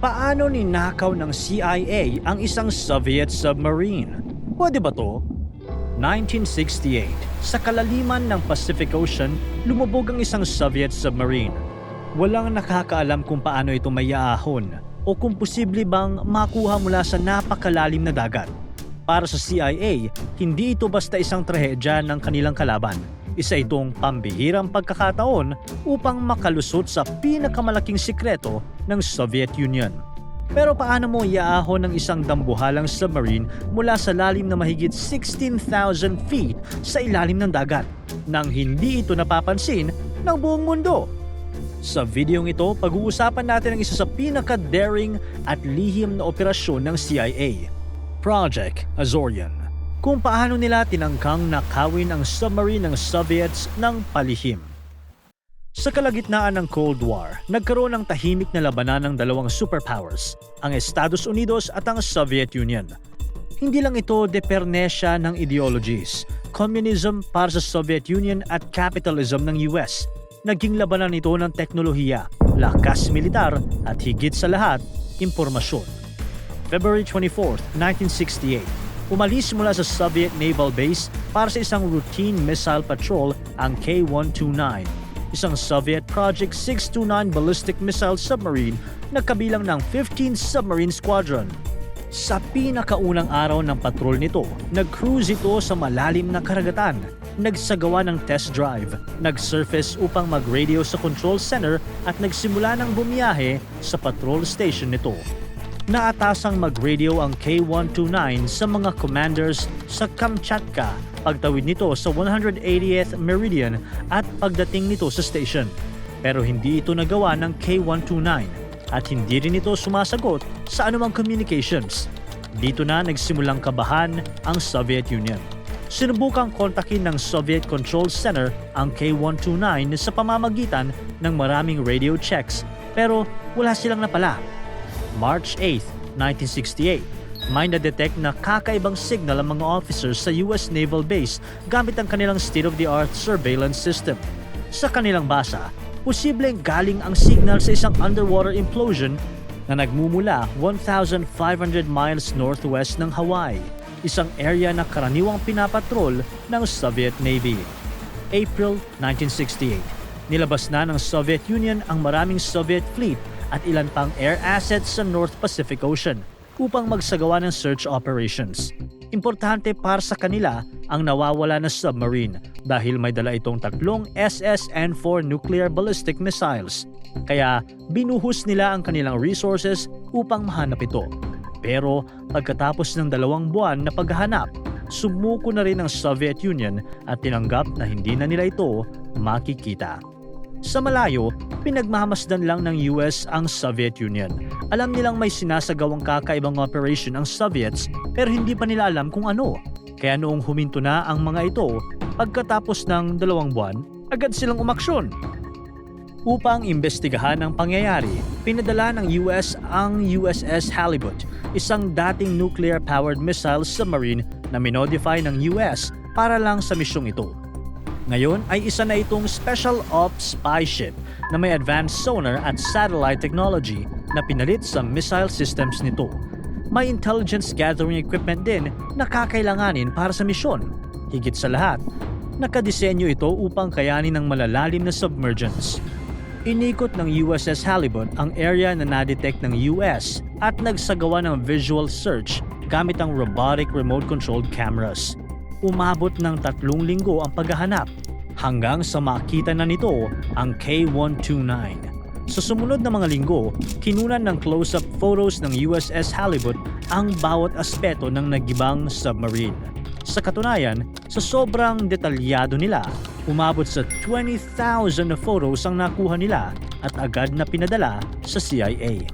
Paano ninakaw ng CIA ang isang Soviet submarine? Pwede ba to? 1968, sa kalaliman ng Pacific Ocean, lumubog ang isang Soviet submarine. Walang nakakaalam kung paano ito maiaahon o kung posible bang makuha mula sa napakalalim na dagat. Para sa CIA, hindi ito basta isang trahedya ng kanilang kalaban. Isa itong pambihirang pagkakataon upang makalusot sa pinakamalaking sikreto ng Soviet Union. Pero paano mo iaahon ng isang dambuhalang submarine mula sa lalim na mahigit 16,000 feet sa ilalim ng dagat nang hindi ito napapansin ng buong mundo? Sa videong ito, pag-uusapan natin ang isa sa pinaka-daring at lihim na operasyon ng CIA, Project Azorian. Kung paano nila tinangkang nakawin ang submarine ng Soviets ng palihim. Sa kalagitnaan ng Cold War, nagkaroon ng tahimik na labanan ng dalawang superpowers, ang Estados Unidos at ang Soviet Union. Hindi lang ito depernesya ng ideologies, communism para sa Soviet Union at capitalism ng US. Naging labanan ito ng teknolohiya, lakas militar at higit sa lahat, impormasyon. February 24, 1968, umalis mula sa Soviet Naval Base para sa isang routine missile patrol ang K-129, isang Soviet Project 629 ballistic missile submarine na kabilang ng 15th Submarine Squadron. Sa pinakaunang araw ng patrol nito, nag-cruise ito sa malalim na karagatan, nagsagawa ng test drive, nag-surface upang mag-radio sa control center at nagsimula ng bumiyahe sa patrol station nito. Naatasang mag-radio ang K-129 sa mga commanders sa Kamchatka, pagtawid nito sa 180th Meridian at pagdating nito sa station. Pero hindi ito nagawa ng K-129 at hindi rin ito sumasagot sa anumang communications. Dito na nagsimulang kabahan ang Soviet Union. Sinubukang kontakin ng Soviet Control Center ang K-129 sa pamamagitan ng maraming radio checks pero wala silang napala. March 8, 1968, may na-detect na kakaibang signal ang mga officers sa US Naval Base gamit ang kanilang state-of-the-art surveillance system. Sa kanilang basa, posibleng galing ang signal sa isang underwater implosion na nagmumula 1,500 miles northwest ng Hawaii, isang area na karaniwang pinapatrol ng Soviet Navy. April 1968, nilabas na ng Soviet Union ang maraming Soviet fleet at ilan pang air assets sa North Pacific Ocean upang magsagawa ng search operations. Importante para sa kanila ang nawawala na submarine dahil may dala itong tatlong SSN-4 nuclear ballistic missiles. Kaya binuhos nila ang kanilang resources upang mahanap ito. Pero pagkatapos ng 2 buwan na paghahanap, sumuko na rin ang Soviet Union at tinanggap na hindi na nila ito makikita. Sa malayo, pinagmamasdan lang ng US ang Soviet Union. Alam nilang may sinasagawang kakaibang operation ang Soviets pero hindi pa nila alam kung ano. Kaya noong huminto na ang mga ito, pagkatapos ng 2 buwan, agad silang umaksyon. Upang imbestigahan ang pangyayari, pinadala ng US ang USS Halibut, isang dating nuclear-powered missile submarine na minodify ng US para lang sa misyong ito. Ngayon ay isa na itong Special Ops Spy Ship na may advanced sonar at satellite technology na pinalit sa missile systems nito. May intelligence gathering equipment din na kakailanganin para sa misyon. Higit sa lahat, nakadisenyo ito upang kayanin ng malalalim na submergence. Inikot ng USS Halibut ang area na nadetect ng US at nagsagawa ng visual search gamit ang robotic remote-controlled cameras. Umabot ng 3 linggo ang paghahanap hanggang sa makita na nito ang K-129. Sa sumunod na mga linggo, kinunan ng close-up photos ng USS Halibut ang bawat aspeto ng nagibang submarine. Sa katunayan, sa sobrang detalyado nila, umabot sa 20,000 na photos ang nakuha nila at agad na pinadala sa CIA.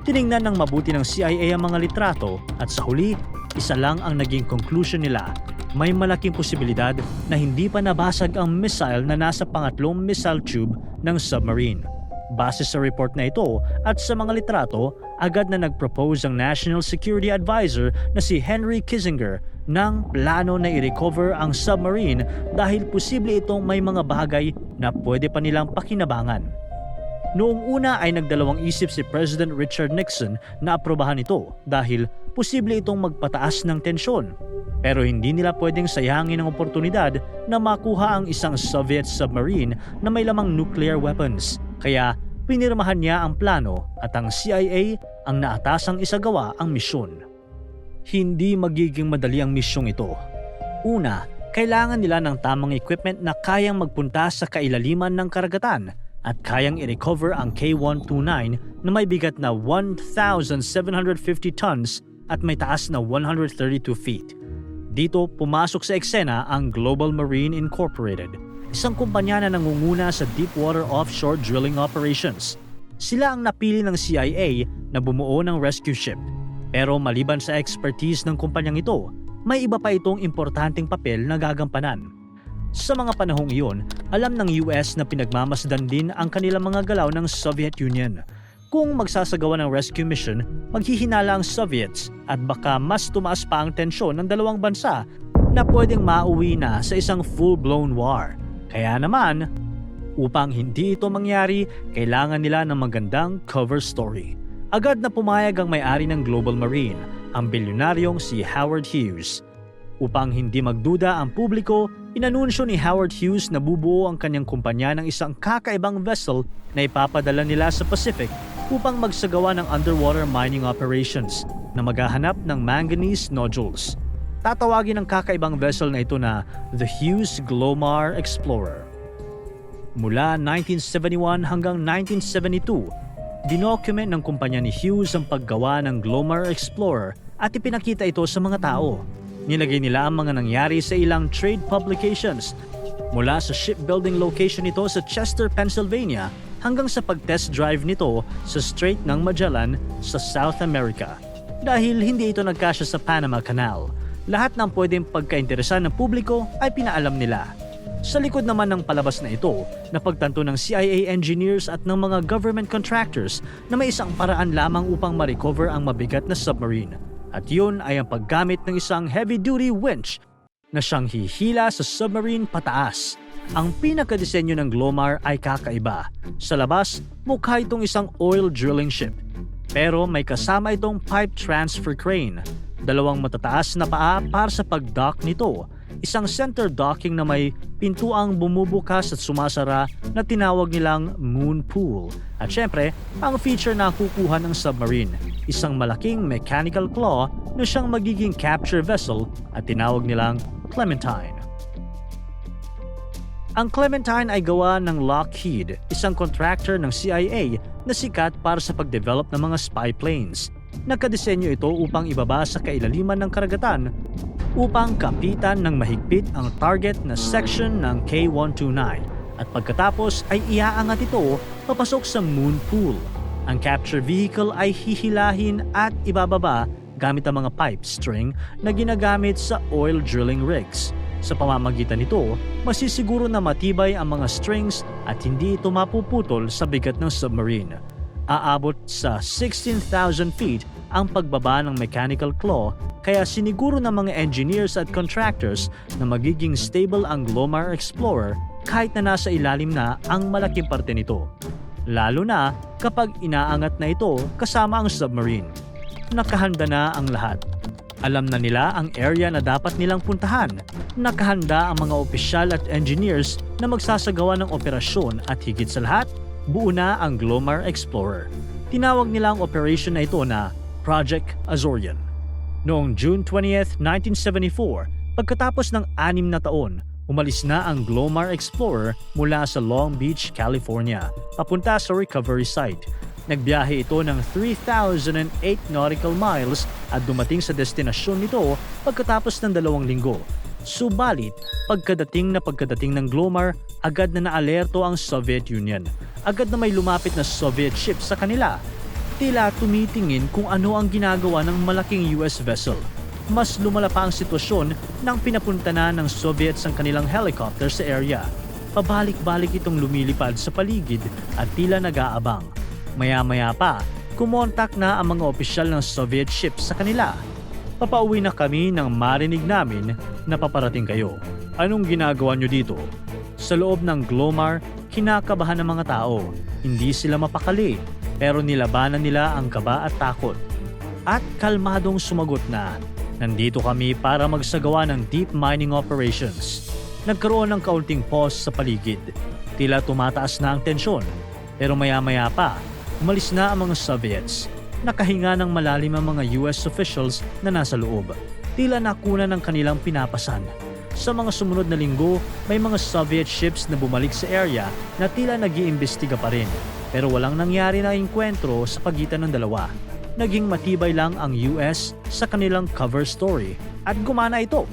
Tiningnan ng mabuti ng CIA ang mga litrato at sa huli, isa lang ang naging conclusion nila. May malaking posibilidad na hindi pa nabasag ang missile na nasa pangatlong missile tube ng submarine. Base sa report na ito at sa mga litrato, agad na nag-propose ang National Security Advisor na si Henry Kissinger ng plano na i-recover ang submarine dahil posible itong may mga bagay na pwede pa nilang pakinabangan. Noong una ay nagdalawang isip si President Richard Nixon na aprobahan ito dahil posible itong magpataas ng tensyon. Pero hindi nila pwedeng sayangin ang oportunidad na makuha ang isang Soviet submarine na may lamang nuclear weapons. Kaya pinirmahan niya ang plano at ang CIA ang naatasang isagawa ang misyon. Hindi magiging madali ang misyong ito. Una, kailangan nila ng tamang equipment na kayang magpunta sa kailaliman ng karagatan at kayang i-recover ang K-129 na may bigat na 1,750 tons at may taas na 132 feet. Dito pumasok sa eksena ang Global Marine Incorporated, isang kumpanya na nangunguna sa deepwater offshore drilling operations. Sila ang napili ng CIA na bumuo ng rescue ship. Pero maliban sa expertise ng kumpanyang ito, may iba pa itong importanteng papel na gagampanan. Sa mga panahong iyon, alam ng US na pinagmamasdan din ang kanilang mga galaw ng Soviet Union. Kung magsasagawa ng rescue mission, maghihinala ang Soviets at baka mas tumaas pa ang tensyon ng dalawang bansa na pwedeng mauwi na sa isang full-blown war. Kaya naman, upang hindi ito mangyari, kailangan nila ng magandang cover story. Agad na pumayag ang may-ari ng Global Marine, ang bilyonaryong si Howard Hughes. Upang hindi magduda ang publiko, inanunsyo ni Howard Hughes na bubuo ang kanyang kumpanya ng isang kakaibang vessel na ipapadala nila sa Pacific upang magsagawa ng underwater mining operations na maghahanap ng manganese nodules. Tatawagin ang kakaibang vessel na ito na the Hughes Glomar Explorer. Mula 1971 hanggang 1972, dinocument ng kumpanya ni Hughes ang paggawa ng Glomar Explorer at ipinakita ito sa mga tao. Nilagay nila ang mga nangyari sa ilang trade publications mula sa shipbuilding location nito sa Chester, Pennsylvania hanggang sa pag-test drive nito sa Strait ng Magellan sa South America. Dahil hindi ito nagkasya sa Panama Canal, lahat ng pwedeng pagkainteresan ng publiko ay pinaalam nila. Sa likod naman ng palabas na ito, napagtanto ng CIA engineers at ng mga government contractors na may isang paraan lamang upang ma-recover ang mabigat na submarine. At yun ay ang paggamit ng isang heavy-duty winch na siyang hihila sa submarine pataas. Ang pinakadesenyo ng Glomar ay kakaiba. Sa labas, mukha itong isang oil drilling ship. Pero may kasama itong pipe transfer crane, dalawang matataas na paa para sa pag-dock nito, isang center docking na may pintuang bumubukas at sumasara na tinawag nilang moon pool. At syempre, ang feature na kukuha ng submarine, isang malaking mechanical claw na siyang magiging capture vessel at tinawag nilang Clementine. Ang Clementine ay gawa ng Lockheed, isang contractor ng CIA na sikat para sa pag-develop ng mga spy planes. Nagkadesenyo ito upang ibaba sa kailaliman ng karagatan upang kapitan ng mahigpit ang target na section ng K-129 at pagkatapos ay iaangat ito papasok sa moon pool. Ang capture vehicle ay hihilahin at ibababa gamit ang mga pipe string na ginagamit sa oil drilling rigs. Sa pamamagitan nito, masisiguro na matibay ang mga strings at hindi ito mapuputol sa bigat ng submarine. Aabot sa 16,000 feet ang pagbaba ng mechanical claw, kaya siniguro ng mga engineers at contractors na magiging stable ang Glomar Explorer kahit na nasa ilalim na ang malaking parte nito. Lalo na kapag inaangat na ito kasama ang submarine. Nakahanda na ang lahat. Alam na nila ang area na dapat nilang puntahan. Nakahanda ang mga opisyal at engineers na magsasagawa ng operasyon at higit sa lahat, buo na ang Glomar Explorer. Tinawag nila ang operation na ito na Project Azorian. Noong June 20, 1974, pagkatapos ng 6 na taon, umalis na ang Glomar Explorer mula sa Long Beach, California, papunta sa recovery site. Nagbiyahe ito ng 3,008 nautical miles at dumating sa destinasyon nito pagkatapos ng 2 linggo. Subalit, pagkadating ng Glomar, agad na naalerto ang Soviet Union. Agad na may lumapit na Soviet ship sa kanila. Tila tumitingin kung ano ang ginagawa ng malaking US vessel. Mas lumala pa ang sitwasyon nang pinapunta na ng Soviets ang kanilang helicopter sa area. Pabalik-balik itong lumilipad sa paligid at tila nag-aabang. Maya-maya pa, kumontak na ang mga opisyal ng Soviet ship sa kanila. Papauwi na kami nang marinig namin na paparating kayo. Anong ginagawa nyo dito? Sa loob ng Glomar, Kinakabahan ng mga tao, hindi sila mapakali, pero nilabanan nila ang kaba at takot. At kalmadong sumagot na, nandito kami para magsagawa ng deep mining operations. Nagkaroon ng kaunting pause sa paligid. Tila tumataas na ang tensyon, pero maya-maya pa, umalis na ang mga Soviets. Nakahinga ng malalim ang mga US officials na nasa loob. Tila nakuna ng kanilang pinapasan. Sa mga sumunod na linggo, may mga Soviet ships na bumalik sa area na tila nag-iimbestiga pa rin. Pero walang nangyari na engkwentro sa pagitan ng dalawa. Naging matibay lang ang US sa kanilang cover story at gumana ito.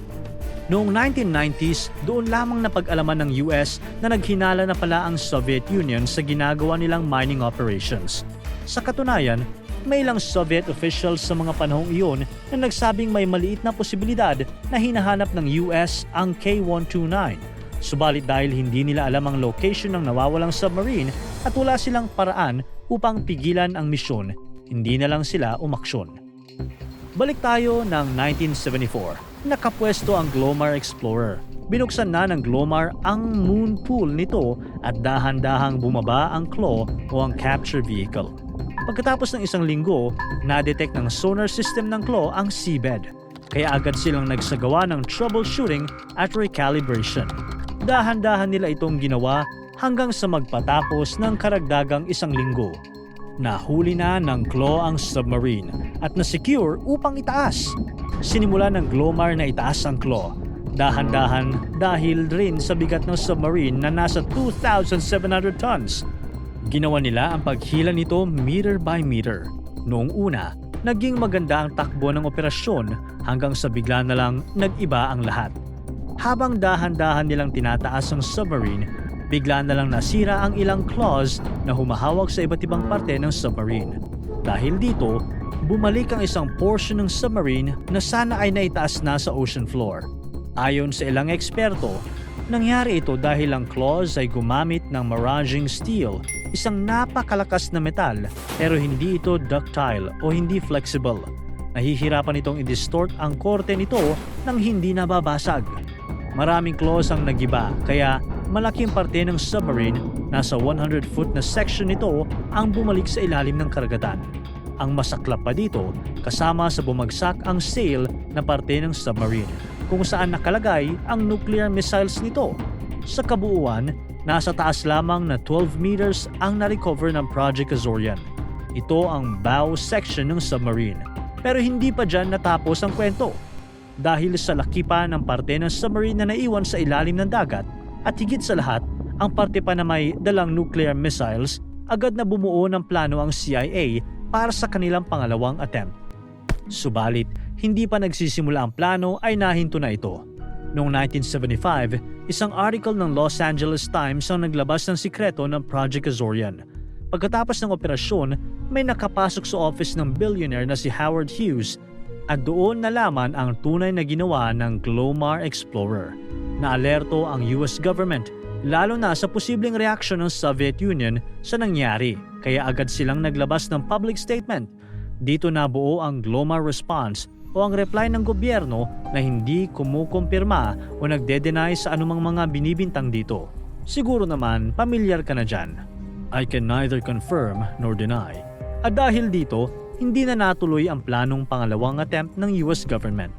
Noong 1990s, doon lamang napag-alaman ng US na naghinala na pala ang Soviet Union sa ginagawa nilang mining operations. Sa katunayan, may ilang Soviet officials sa mga panahong iyon na nagsabing may maliit na posibilidad na hinahanap ng US ang K-129. Subalit dahil hindi nila alam ang location ng nawawalang submarine at wala silang paraan upang pigilan ang misyon, hindi na lang sila umaksyon. Balik tayo ng 1974. Nakapwesto ang Glomar Explorer. Binuksan na ng Glomar ang moon pool nito at dahan-dahang bumaba ang claw o ang capture vehicle. Pagkatapos ng isang linggo, na-detect ng sonar system ng claw ang seabed. Kaya agad silang nagsagawa ng troubleshooting at recalibration. Dahan-dahan nila itong ginawa hanggang sa magpatapos ng karagdagang isang linggo. Nahuli na ng claw ang submarine at na-secure upang itaas. Sinimula ng Glomar na itaas ang claw. Dahan-dahan dahil rin sa bigat ng submarine na nasa 2,700 tons. Ginawa nila ang paghila nito meter by meter. Noong una, naging maganda ang takbo ng operasyon hanggang sa bigla na lang nag-iba ang lahat. Habang dahan-dahan nilang tinataas ang submarine, bigla na lang nasira ang ilang claws na humahawak sa iba't ibang parte ng submarine. Dahil dito, bumalik ang isang portion ng submarine na sana ay naitaas na sa ocean floor. Ayon sa ilang eksperto, nangyari ito dahil ang claws ay gumamit ng maraging steel, isang napakalakas na metal pero hindi ito ductile o hindi flexible. Nahihirapan itong i-distort ang korte nito nang hindi nababasag. Maraming claws ang nagiba kaya malaking parte ng submarine, nasa 100-foot na section nito ang bumalik sa ilalim ng karagatan. Ang masaklap pa dito, kasama sa bumagsak ang sail na parte ng submarine, kung saan nakalagay ang nuclear missiles nito. Sa kabuuan, nasa taas lamang na 12 meters ang na-recover ng Project Azorian. Ito ang bow section ng submarine. Pero hindi pa dyan natapos ang kwento. Dahil sa laki pa ng parte ng submarine na naiwan sa ilalim ng dagat at higit sa lahat, ang parte pa na may dalang nuclear missiles, agad na bumuo ng plano ang CIA para sa kanilang pangalawang attempt. Subalit, hindi pa nagsisimula ang plano ay nahinto na ito. Noong 1975, isang article ng Los Angeles Times ang naglabas ng sikreto ng Project Azorian. Pagkatapos ng operasyon, may nakapasok sa office ng billionaire na si Howard Hughes at doon nalaman ang tunay na ginawa ng Glomar Explorer. Naalerto ang US government, lalo na sa posibleng reaksyon ng Soviet Union sa nangyari, kaya agad silang naglabas ng public statement. Dito nabuo ang Glomar Response o ang reply ng gobyerno na hindi kumukumpirma o nagde-deny sa anumang mga binibintang dito. Siguro naman, pamilyar ka na dyan. I can neither confirm nor deny. At dahil dito, hindi na natuloy ang planong pangalawang attempt ng US government.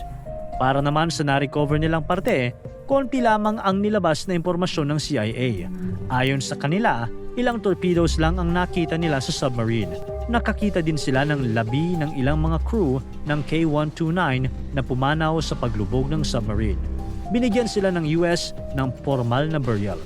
Para naman sa na-recover nilang parte, konti lamang ang nilabas na impormasyon ng CIA. Ayon sa kanila, ilang torpedoes lang ang nakita nila sa submarine. Nakakita din sila ng labi ng ilang mga crew ng K-129 na pumanaw sa paglubog ng submarine. Binigyan sila ng US ng formal na burial.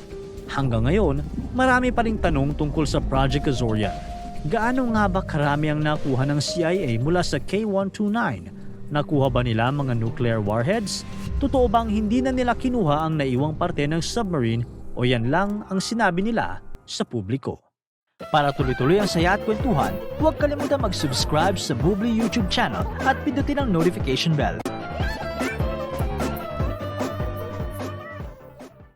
Hanggang ngayon, marami pa ring tanong tungkol sa Project Azorian. Gaano nga ba karami ang nakuha ng CIA mula sa K-129? Nakuha ba nila mga nuclear warheads? Totoo bang hindi na nila kinuha ang naiwang parte ng submarine o yan lang ang sinabi nila sa publiko? Para tuloy-tuloy ang saya at kwentuhan, huwag kalimutan mag-subscribe sa Bubbly YouTube channel at pindutin ang notification bell.